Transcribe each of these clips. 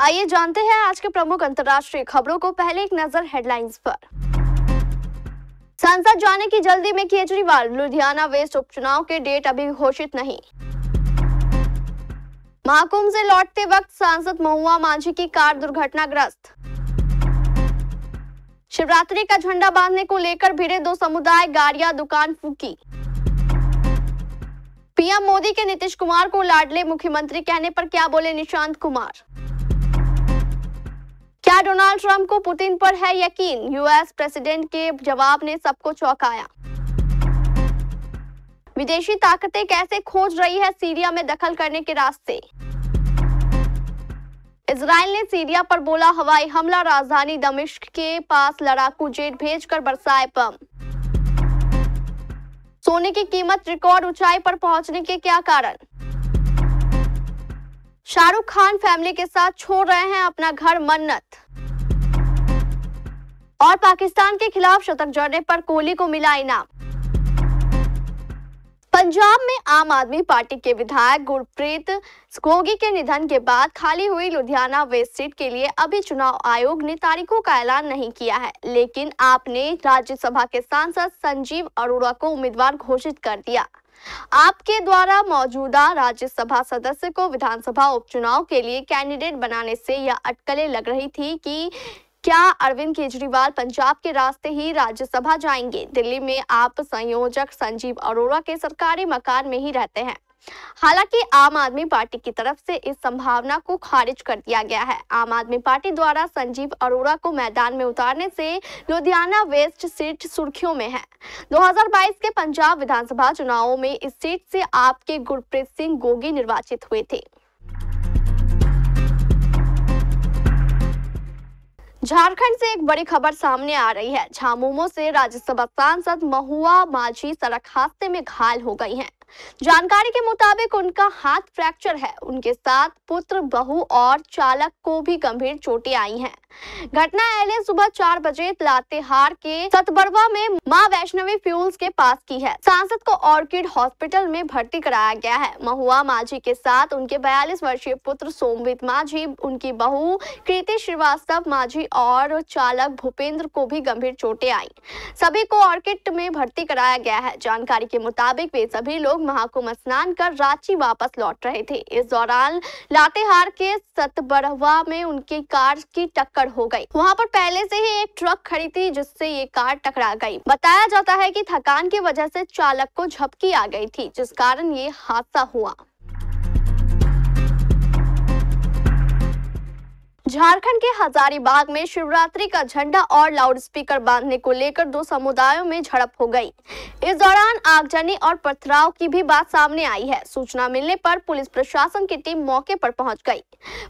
आइए जानते हैं आज के प्रमुख अंतर्राष्ट्रीय खबरों को। पहले एक नजर हेडलाइंस पर। संसद जाने की जल्दी में केजरीवाल, लुधियाना वेस्ट उपचुनाव के डेट अभी घोषित नहीं। महाकुंभ से लौटते वक्त सांसद महुआ माझी की कार दुर्घटनाग्रस्त। शिवरात्रि का झंडा बांधने को लेकर भिड़े दो समुदाय, गाड़ियां दुकान फूकी। पीएम मोदी के नीतीश कुमार को लाडले मुख्यमंत्री कहने पर क्या बोले निशांत कुमार। क्या डोनाल्ड ट्रंप को पुतिन पर है यकीन, यूएस प्रेसिडेंट के जवाब ने सबको चौंकाया। विदेशी ताकतें कैसे खोज रही है सीरिया में दखल करने के रास्ते। इजराइल ने सीरिया पर बोला हवाई हमला, राजधानी दमिश्क के पास लड़ाकू जेट भेजकर बरसाए बम। सोने की कीमत रिकॉर्ड ऊंचाई पर पहुंचने के क्या कारण। शाहरुख खान फैमिली के साथ छोड़ रहे हैं अपना घर मन्नत। और पाकिस्तान के खिलाफ शतक जड़ने पर कोहली को मिला इनाम। पंजाब में आम आदमी पार्टी के विधायक गुरप्रीत गोगी के निधन के बाद खाली हुई लुधियाना वेस्ट सीट के लिए अभी चुनाव आयोग ने तारीखों का ऐलान नहीं किया है, लेकिन आपने राज्यसभा के सांसद संजीव अरोड़ा को उम्मीदवार घोषित कर दिया। आपके द्वारा मौजूदा राज्यसभा सदस्य को विधानसभा उपचुनाव के लिए कैंडिडेट बनाने से यह अटकलें लग रही थी कि क्या अरविंद केजरीवाल पंजाब के रास्ते ही राज्यसभा जाएंगे। दिल्ली में आप संयोजक संजीव अरोड़ा के सरकारी मकान में ही रहते हैं। हालांकि आम आदमी पार्टी की तरफ से इस संभावना को खारिज कर दिया गया है। आम आदमी पार्टी द्वारा संजीव अरोड़ा को मैदान में उतारने से लुधियाना वेस्ट सीट सुर्खियों में है। 2022 के पंजाब विधानसभा चुनावों में इस सीट से आपके गुरप्रीत सिंह गोगी निर्वाचित हुए थे। झारखंड से एक बड़ी खबर सामने आ रही है। झामुमो से राज्यसभा सांसद महुआ माझी सड़क हादसे में घायल हो गई हैं। जानकारी के मुताबिक उनका हाथ फ्रैक्चर है। उनके साथ पुत्र, बहू और चालक को भी गंभीर चोटें आई हैं। घटना एलए सुबह 4 बजे लातेहार के सतबरवा में मां वैष्णवी फ्यूल्स के पास की है। सांसद को ऑर्किड हॉस्पिटल में भर्ती कराया गया है। महुआ माझी के साथ उनके 42 वर्षीय पुत्र सोमवीत माझी, उनकी बहू कृति श्रीवास्तव माझी और चालक भूपेंद्र को भी गंभीर चोटें आई। सभी को ऑर्किड में भर्ती कराया गया है। जानकारी के मुताबिक वे सभी लोग महाकुंभ स्नान कर रांची वापस लौट रहे थे। इस दौरान लातेहार के सतबरवा में उनकी कार की टक्कर हो गई। वहां पर पहले से ही एक ट्रक खड़ी थी जिससे ये कार टकरा गई। बताया जाता है कि थकान की वजह से चालक को झपकी आ गई थी, जिस कारण ये हादसा हुआ। झारखंड के हजारीबाग में शिवरात्रि का झंडा और लाउडस्पीकर बांधने को लेकर दो समुदायों में झड़प हो गई। इस दौरान आगजनी और पथराव की भी बात सामने आई है। सूचना मिलने पर पुलिस प्रशासन की टीम मौके पर पहुंच गई।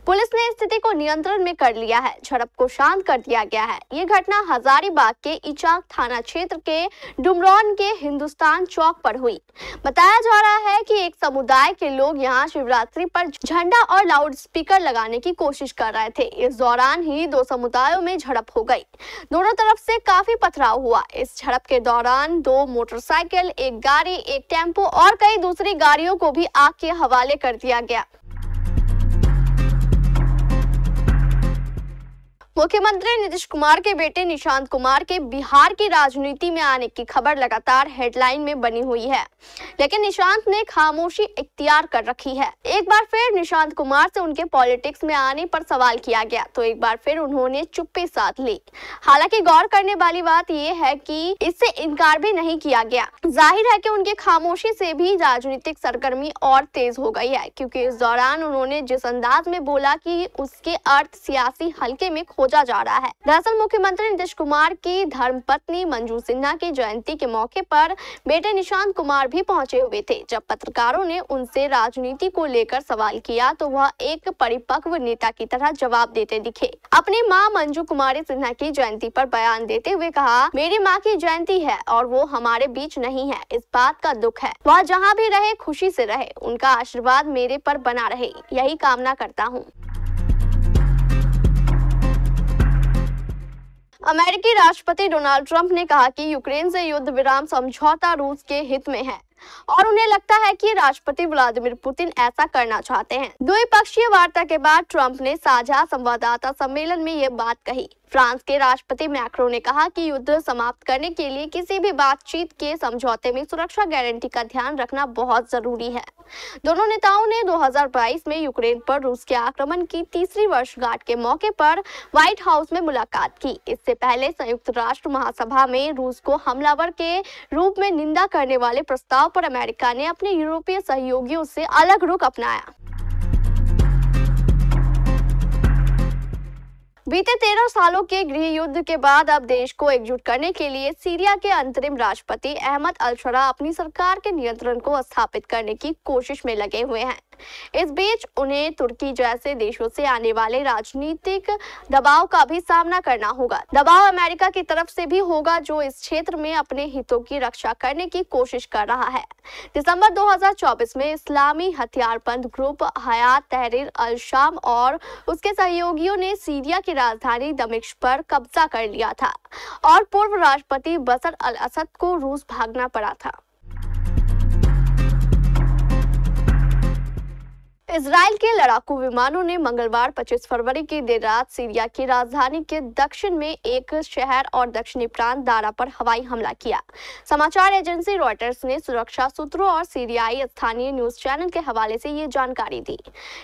पुलिस ने स्थिति को नियंत्रण में कर लिया है। झड़प को शांत कर दिया गया है। ये घटना हजारीबाग के इचाक थाना क्षेत्र के डुमरौन के हिंदुस्तान चौक पर हुई। बताया जा रहा है कि एक समुदाय के लोग यहाँ शिवरात्रि पर झंडा और लाउडस्पीकर लगाने की कोशिश कर रहे थे। इस दौरान ही दो समुदायों में झड़प हो गई। दोनों तरफ से काफी पथराव हुआ। इस झड़प के दौरान 2 मोटरसाइकिल, एक गाड़ी, एक टेम्पो और कई दूसरी गाड़ियों को भी आग के हवाले कर दिया गया। मुख्यमंत्री नीतीश कुमार के बेटे निशांत कुमार के बिहार की राजनीति में आने की खबर लगातार हेडलाइन में बनी हुई है, लेकिन निशांत ने खामोशी इख्तियार कर रखी है। एक बार फिर निशांत कुमार से उनके पॉलिटिक्स में आने पर सवाल किया गया तो एक बार फिर उन्होंने चुप्पी साध ली। हालांकि गौर करने वाली बात यह है कि इससे इनकार भी नहीं किया गया। जाहिर है कि उनकी खामोशी से भी राजनीतिक सरगर्मी और तेज हो गई है, क्योंकि इस दौरान उन्होंने जिस अंदाज में बोला कि उसके अर्थ सियासी हल्के में खोजा जा रहा है। दरअसल मुख्यमंत्री नीतीश कुमार की धर्मपत्नी मंजू सिन्हा की जयंती के मौके पर बेटे निशांत कुमार भी पहुंचे हुए थे। जब पत्रकारों ने उनसे राजनीति को लेकर सवाल किया तो वह एक परिपक्व नेता की तरह जवाब देते दिखे। अपनी मां मंजू कुमारी सिन्हा की जयंती पर बयान देते हुए कहा, मेरी मां की जयंती है और वो हमारे बीच नहीं है। इस बात का दुख है। वह जहां भी रहे खुशी से रहे। उनका आशीर्वाद मेरे पर बना रहे, यही कामना करता हूँ। अमेरिकी राष्ट्रपति डोनाल्ड ट्रंप ने कहा कि यूक्रेन से युद्ध विराम समझौता रूस के हित में है। और उन्हें लगता है कि राष्ट्रपति व्लादिमीर पुतिन ऐसा करना चाहते हैं। द्विपक्षीय वार्ता के बाद ट्रंप ने साझा संवाददाता सम्मेलन में ये बात कही। फ्रांस के राष्ट्रपति मैक्रों ने कहा कि युद्ध समाप्त करने के लिए किसी भी बातचीत के समझौते में सुरक्षा गारंटी का ध्यान रखना बहुत जरूरी है। दोनों नेताओं ने 2022 में यूक्रेन पर रूस के आक्रमण की तीसरी वर्षगांठ के मौके पर व्हाइट हाउस में मुलाकात की। इससे पहले संयुक्त राष्ट्र महासभा में रूस को हमलावर के रूप में निंदा करने वाले प्रस्ताव पर अमेरिका ने अपने यूरोपीय सहयोगियों से अलग रुख अपनाया। बीते 13 सालों के गृह युद्ध के बाद अब देश को एकजुट करने के लिए सीरिया के अंतरिम राष्ट्रपति अहमद अल-शरा अपनी सरकार के नियंत्रण को स्थापित करने की कोशिश में लगे हुए हैं। इस बीच उन्हें तुर्की जैसे देशों से आने वाले राजनीतिक दबाव का भी सामना करना होगा। दबाव अमेरिका की तरफ से भी होगा, जो इस क्षेत्र में अपने हितों की रक्षा करने की कोशिश कर रहा है। दिसंबर 2024 में इस्लामी हथियारबंद ग्रुप हयात तहरीर अल शाम और उसके सहयोगियों ने सीरिया की राजधानी दमिश्क पर कब्जा कर लिया था और पूर्व राष्ट्रपति बशर अल असद को रूस भागना पड़ा था। इजराइल के लड़ाकू विमानों ने मंगलवार 25 फरवरी की देर रात सीरिया की राजधानी के दक्षिण में एक शहर और दक्षिणी प्रांत दारा पर हवाई हमला किया। समाचार एजेंसी रॉयटर्स ने सुरक्षा सूत्रों और सीरियाई स्थानीय न्यूज चैनल के हवाले से ये जानकारी दी।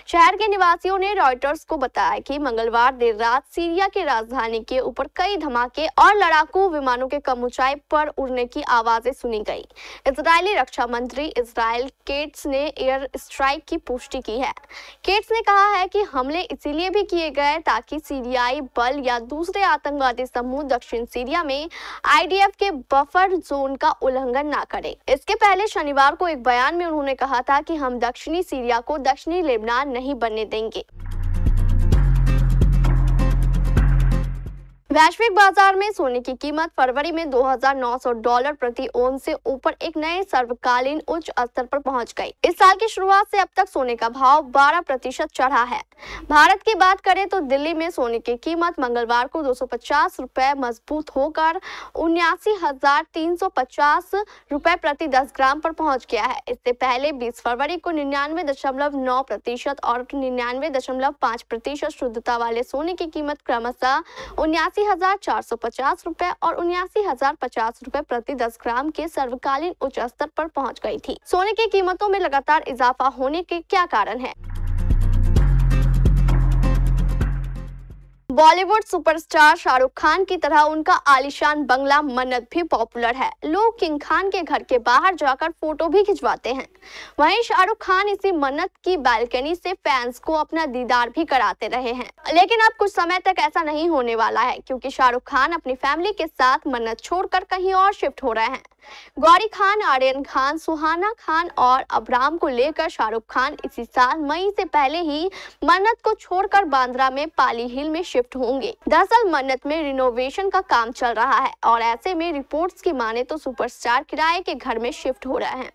शहर के निवासियों ने रॉयटर्स को बताया कि मंगलवार देर रात सीरिया की राजधानी के ऊपर कई धमाके और लड़ाकू विमानों के कम ऊंचाई पर उड़ने की आवाजें सुनी गई। इजरायली रक्षा मंत्री इजराइल केट्स ने एयर स्ट्राइक की पुष्टि की है। केट्स ने कहा है कि हमले इसीलिए भी किए गए ताकि सीरियाई बल या दूसरे आतंकवादी समूह दक्षिण सीरिया में आईडीएफ के बफर जोन का उल्लंघन ना करें। इसके पहले शनिवार को एक बयान में उन्होंने कहा था कि हम दक्षिणी सीरिया को दक्षिणी लेबनान नहीं बनने देंगे। वैश्विक बाजार में सोने की कीमत फरवरी में $2,900 प्रति औंस से ऊपर एक नए सर्वकालीन उच्च स्तर पर पहुंच गई। इस साल की शुरुआत से अब तक सोने का भाव 12% चढ़ा है। भारत की बात करें तो दिल्ली में सोने की कीमत मंगलवार को ₹250 मजबूत होकर 79,350 प्रति 10 ग्राम पर पहुंच गया है। इससे पहले 20 फरवरी को 99.9% और 99.5% शुद्धता वाले सोने की कीमत क्रमशः 79,450 और 79,050 प्रति 10 ग्राम के सर्वकालीन उच्च स्तर पर पहुंच गई थी। सोने की कीमतों में लगातार इजाफा होने के क्या कारण है? बॉलीवुड सुपरस्टार शाहरुख खान की तरह उनका आलीशान बंगला मन्नत भी पॉपुलर है। लोग किंग खान के घर के बाहर जाकर फोटो भी खिंचवाते हैं। वहीं शाहरुख खान इसी मन्नत की बालकनी से फैंस को अपना दीदार भी कराते रहे हैं। लेकिन अब कुछ समय तक ऐसा नहीं होने वाला है, क्योंकि शाहरुख खान अपनी फैमिली के साथ मन्नत छोड़कर कहीं और शिफ्ट हो रहे हैं। गौरी खान, आर्यन खान, सुहाना खान और अब्राम को लेकर शाहरुख खान इसी साल मई से पहले ही मन्नत को छोड़कर बांद्रा में पाली हिल में शिफ्ट होंगे। दरअसल मन्नत में रिनोवेशन का काम चल रहा है और ऐसे में रिपोर्ट्स की माने तो सुपरस्टार किराए के घर में शिफ्ट हो रहे हैं।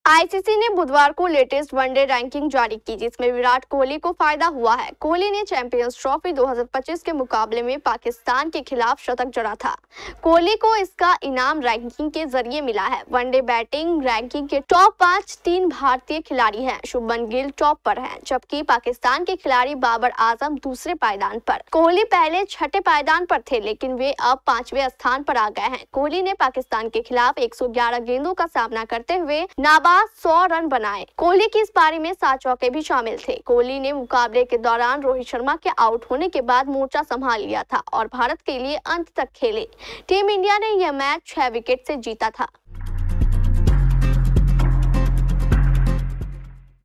आईसीसी ने बुधवार को लेटेस्ट वनडे रैंकिंग जारी की, जिसमें विराट कोहली को फायदा हुआ है। कोहली ने चैंपियंस ट्रॉफी 2025 के मुकाबले में पाकिस्तान के खिलाफ शतक जड़ा था। कोहली को इसका इनाम रैंकिंग के जरिए मिला है। वनडे बैटिंग रैंकिंग के टॉप 5 3 भारतीय खिलाड़ी हैं। शुभमन गिल टॉप पर हैं, जबकि पाकिस्तान के खिलाड़ी बाबर आजम दूसरे पायदान पर। कोहली पहले छठे पायदान पर थे, लेकिन वे अब 5वें स्थान पर आ गए हैं। कोहली ने पाकिस्तान के खिलाफ 111 गेंदों का सामना करते हुए नाबाद 100 रन बनाए। कोहली की इस पारी में 7 चौके भी शामिल थे। कोहली ने मुकाबले के दौरान रोहित शर्मा के आउट होने के बाद मोर्चा संभाल लिया था और भारत के लिए अंत तक खेले। टीम इंडिया ने यह मैच 6 विकेट से जीता था।